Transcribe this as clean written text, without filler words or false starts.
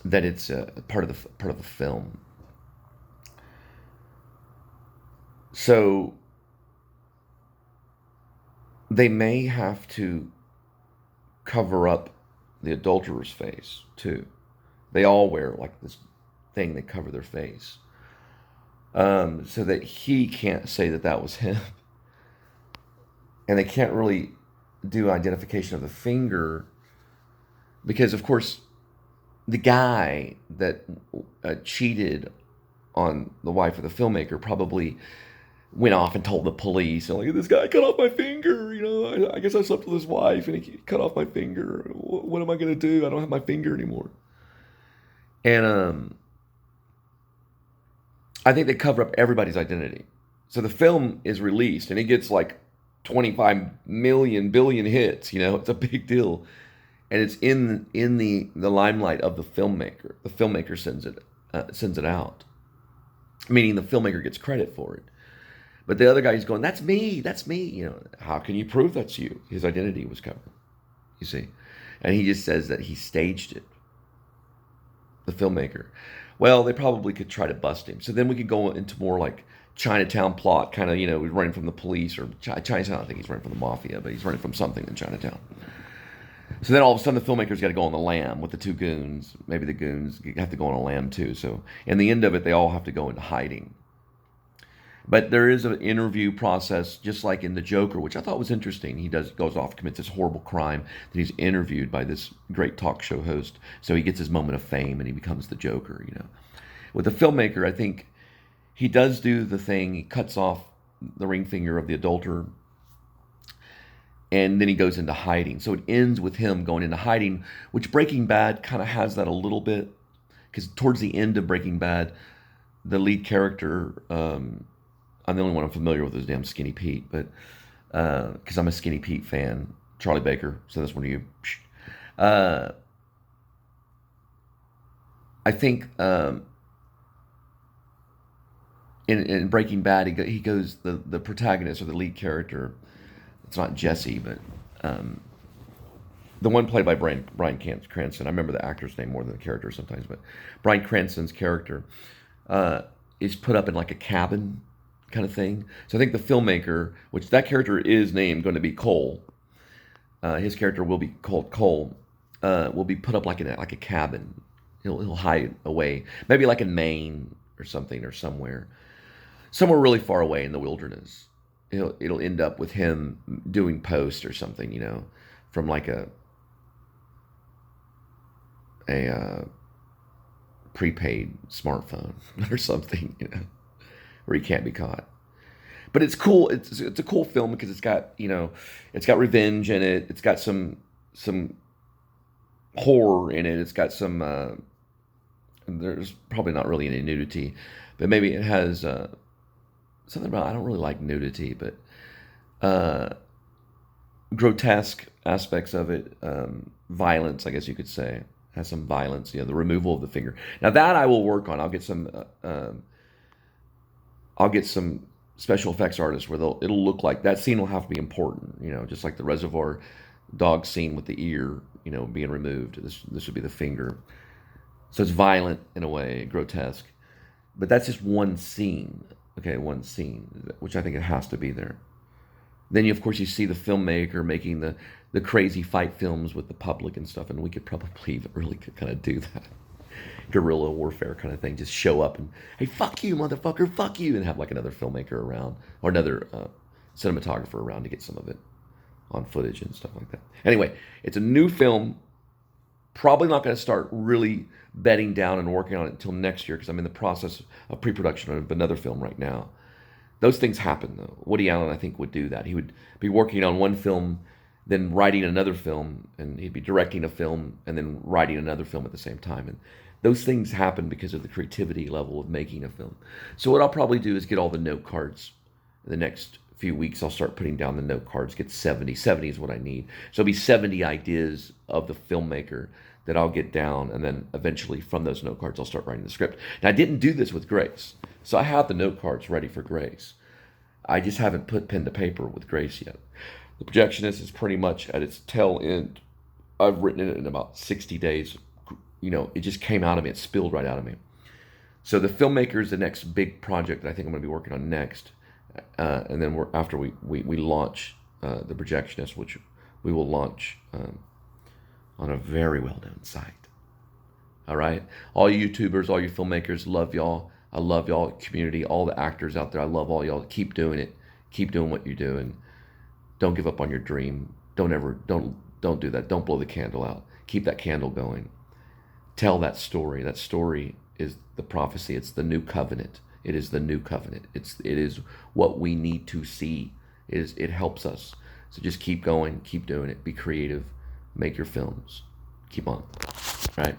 that it's part of the film. So they may have to cover up the adulterer's face too. They all wear like this thing they cover their face, so that he can't say that that was him, and they can't really do identification of the finger because, of course, the guy that cheated on the wife of the filmmaker probably went off and told the police, and like, this guy cut off my finger. I guess I slept with his wife, and he cut off my finger. What am I gonna do? I don't have my finger anymore. And I think they cover up everybody's identity. So the film is released, and it gets like 25 million billion hits. It's a big deal, and it's in the limelight of the filmmaker. The filmmaker sends it out, meaning the filmmaker gets credit for it. But the other guy is going, "That's me. That's me." How can you prove that's you? His identity was covered. You see, and he just says that he staged it. The filmmaker. Well, they probably could try to bust him. So then we could go into more like Chinatown plot, kind of, running from the police or Chinatown. I think he's running from the mafia, but he's running from something in Chinatown. So then all of a sudden the filmmaker's got to go on the lam with the two goons. Maybe the goons have to go on a lam too. So in the end of it, they all have to go into hiding. But there is an interview process, just like in The Joker, which I thought was interesting. He goes off, commits this horrible crime, that he's interviewed by this great talk show host. So he gets his moment of fame and he becomes the Joker. With the filmmaker, I think he does do the thing. He cuts off the ring finger of the adulterer, and then he goes into hiding. So it ends with him going into hiding, which Breaking Bad kind of has that a little bit, because towards the end of Breaking Bad, the lead character, I'm the only one I'm familiar with is damn Skinny Pete, but because I'm a Skinny Pete fan, Charlie Baker. So that's one of you. Uh, I think in Breaking Bad, he goes the protagonist or the lead character. It's not Jesse, but the one played by Bryan Cranston. I remember the actor's name more than the character sometimes, but Bryan Cranston's character is put up in like a cabin kind of thing. So I think the filmmaker, which that character is named going to be Cole, his character will be called Cole, will be put up like in like a cabin. He'll hide away, maybe like in Maine or something, or somewhere really far away in the wilderness. It'll end up with him doing post or something, from like a prepaid smartphone or something, where he can't be caught. But it's cool. It's a cool film because it's got revenge in it. It's got some horror in it. It's got some. There's probably not really any nudity, but maybe it has something about. I don't really like nudity, but uh, grotesque aspects of it. Violence, I guess you could say, has some violence. The removal of the finger. Now that I will work on. I'll get some special effects artists where it'll look like that scene will have to be important, just like the reservoir dog scene with the ear, being removed. This would be the finger. So it's violent in a way, grotesque. But that's just one scene. Okay, one scene, which I think it has to be there. Then of course you see the filmmaker making the crazy fight films with the public and stuff, and we could probably really kind of do that guerrilla warfare kind of thing. Just show up and, hey, fuck you, motherfucker, fuck you, and have like another filmmaker around or another cinematographer around to get some of it on footage and stuff like that. Anyway, it's a new film. Probably not going to start really bedding down and working on it until next year because I'm in the process of pre-production of another film right now. Those things happen though. Woody Allen, I think, would do that. He would be working on one film, then writing another film, and he'd be directing a film and then writing another film at the same time. And those things happen because of the creativity level of making a film. So what I'll probably do is get all the note cards. In the next few weeks, I'll start putting down the note cards, get 70. 70 is what I need. So it'll be 70 ideas of the filmmaker that I'll get down, and then eventually from those note cards, I'll start writing the script. Now, I didn't do this with Grace. So I have the note cards ready for Grace. I just haven't put pen to paper with Grace yet. The Projectionist is pretty much at its tail end. I've written it in about 60 days, it just came out of me. It spilled right out of me. So the Filmmaker is the next big project that I think I'm going to be working on next. And then after we launch the Projectionist, which we will launch on a very well done site. All right, all you YouTubers, all you filmmakers, love y'all. I love y'all, community, all the actors out there. I love all y'all. Keep doing it. Keep doing what you're doing. Don't give up on your dream. Don't do that. Don't blow the candle out. Keep that candle going. Tell that story. That story is the prophecy. It's the new covenant. It is the new covenant. It is what we need to see. It helps us. So just keep going, keep doing it. Be creative. Make your films. Keep on. All right.